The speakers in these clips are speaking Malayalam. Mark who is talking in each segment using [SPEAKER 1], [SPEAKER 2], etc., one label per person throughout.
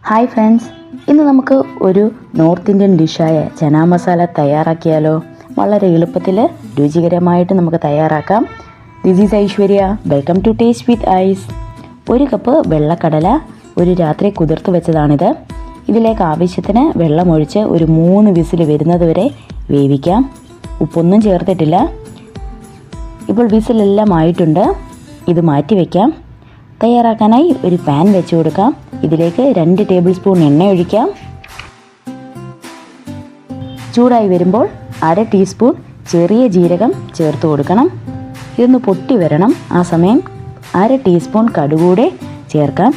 [SPEAKER 1] ഹായ് ഫ്രണ്ട്സ്, ഇന്ന് നമുക്ക് ഒരു നോർത്ത് ഇന്ത്യൻ ഡിഷായ ചനാ മസാല തയ്യാറാക്കിയാലോ. വളരെ എളുപ്പത്തിൽ രുചികരമായിട്ട് നമുക്ക് തയ്യാറാക്കാം. This is Aishwarya. Welcome to taste with Ais. 1 cup വെള്ളക്കടല ഒരു രാത്രി കുതിർത്ത് വെച്ചതാണിത്. ഇതിലേക്ക് ആവശ്യത്തിന് വെള്ളമൊഴിച്ച് ഒരു 3 വിസിൽ വരുന്നത് വരെ വേവിക്കാം. ഉപ്പൊന്നും ചേർത്തിട്ടില്ല. ഇപ്പോൾ വിസിലെല്ലാം ആയിട്ടുണ്ട്. ഇത് മാറ്റി വയ്ക്കാം. തയ്യാറാക്കാനായി ഒരു പാൻ വെച്ച് കൊടുക്കാം. ഇതിലേക്ക് 2 ടേബിൾ സ്പൂൺ എണ്ണ ഒഴിക്കാം. ചൂടായി വരുമ്പോൾ 1/2 ടീസ്പൂൺ ചെറിയ ജീരകം ചേർത്ത് കൊടുക്കണം. ഇതൊന്ന് പൊട്ടി വരണം. ആ സമയം 1/2 ടീസ്പൂൺ കടുകൂടെ ചേർക്കാം.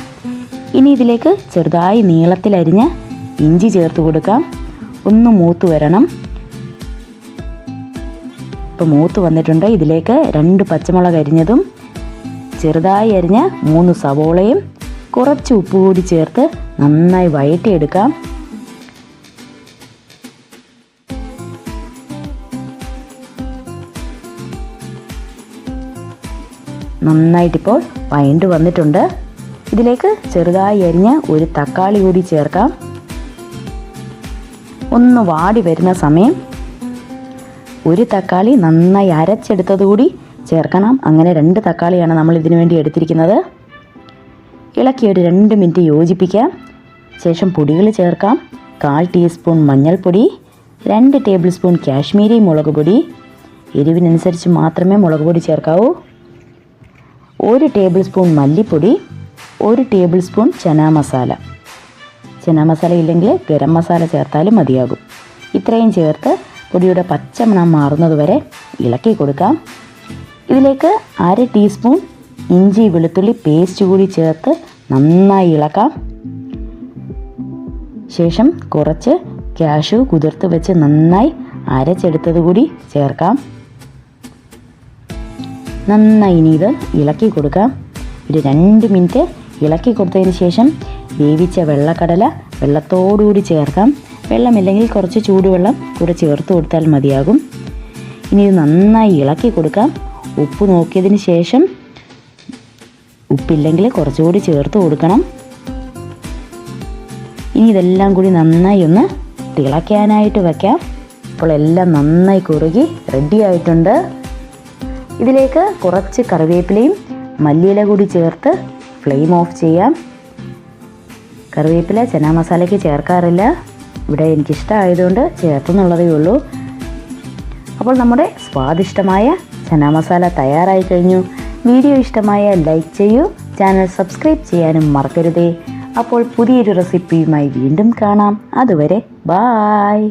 [SPEAKER 1] ഇനി ഇതിലേക്ക് ചെറുതായി നീളത്തിലരിഞ്ഞ ഇഞ്ചി ചേർത്ത് കൊടുക്കാം. ഒന്ന് മൂത്ത് വരണം. ഇപ്പോൾ മൂത്ത് വന്നിട്ടുണ്ട്. ഇതിലേക്ക് 2 പച്ചമുളക് അരിഞ്ഞതും ചെറുതായി അരിഞ്ഞ 3 സവോളയും കുറച്ച് ഉപ്പ് കൂടി ചേർത്ത് നന്നായി വഴറ്റിയെടുക്കാം. നന്നായിട്ടിപ്പോൾ വഴണ്ട് വന്നിട്ടുണ്ട്. ഇതിലേക്ക് ചെറുതായി അരിഞ്ഞ ഒരു തക്കാളി കൂടി ചേർക്കാം. ഒന്ന് വാടി വരുന്ന സമയം ഒരു തക്കാളി നന്നായി അരച്ചെടുത്തതുകൂടി ചേർക്കണം. അങ്ങനെ 2 തക്കാളിയാണ് നമ്മൾ ഇതിനു വേണ്ടി എടുത്തിരിക്കുന്നത്. ഇളക്കി ഒരു 2 മിനിറ്റ് യോജിപ്പിക്കാം. ശേഷം പൊടികൾ ചേർക്കാം. 1/4 ടീസ്പൂൺ മഞ്ഞൾപ്പൊടി, 2 ടേബിൾ സ്പൂൺ കാശ്മീരി മുളക് പൊടി, എരിവിനനുസരിച്ച് മാത്രമേ മുളക് പൊടി ചേർക്കാവൂ, 1 ടേബിൾ സ്പൂൺ മല്ലിപ്പൊടി, 1 ടേബിൾ സ്പൂൺ ചനാ മസാല. ചനാ മസാല ഇല്ലെങ്കിൽ ഗരം മസാല ചേർത്താലും മതിയാകും. ഇത്രയും ചേർത്ത് പൊടിയുടെ പച്ചമണം മാറുന്നത് വരെ ഇളക്കി കൊടുക്കാം. ഇതിലേക്ക് 1/2 ടീസ്പൂൺ ഇഞ്ചി വെളുത്തുള്ളി പേസ്റ്റ് കൂടി ചേർത്ത് നന്നായി ഇളക്കാം. ശേഷം കുറച്ച് കാഷ്യൂ കുതിർത്ത് വെച്ച് നന്നായി അരച്ചെടുത്തത് കൂടി ചേർക്കാം. നന്നായി ഇനി ഇത് ഇളക്കി കൊടുക്കാം. ഒരു 2 മിനിറ്റ് ഇളക്കി കൊടുത്തതിന് ശേഷം വേവിച്ച വെള്ളക്കടല വെള്ളത്തോടുകൂടി ചേർക്കാം. വെള്ളമില്ലെങ്കിൽ കുറച്ച് ചൂടുവെള്ളം കൂടെ ചേർത്ത് കൊടുത്താൽ മതിയാകും. ഇനി ഇത് നന്നായി ഇളക്കി കൊടുക്കാം. ഉപ്പ് നോക്കിയതിന് ശേഷം ഉപ്പില്ലെങ്കിൽ കുറച്ചുകൂടി ചേർത്ത് കൊടുക്കണം. ഇനി ഇതെല്ലാം കൂടി നന്നായി ഒന്ന് തിളയ്ക്കാനായിട്ട് വയ്ക്കാം. ഇപ്പോൾ എല്ലാം നന്നായി കുറുകി റെഡി ആയിട്ടുണ്ട്. ഇതിലേക്ക് കുറച്ച് കറിവേപ്പിലയും മല്ലിയില കൂടി ചേർത്ത് ഫ്ലെയിം ഓഫ് ചെയ്യാം. കറിവേപ്പില ചനാ മസാലയ്ക്ക് ചേർക്കാറില്ല. ഇവിടെ എനിക്കിഷ്ടമായതുകൊണ്ട് ചേർത്തെന്നുള്ളതേ ഉള്ളൂ. അപ്പോൾ നമ്മുടെ സ്വാദിഷ്ടമായ ചനാ മസാല തയ്യാറായി കഴിഞ്ഞു. വീഡിയോ ഇഷ്ടമായാൽ ലൈക്ക് ചെയ്യൂ. ചാനൽ സബ്സ്ക്രൈബ് ചെയ്യാനും മറക്കരുതേ. അപ്പോൾ പുതിയൊരു റെസിപ്പിയുമായി വീണ്ടും കാണാം. അതുവരെ ബായ്.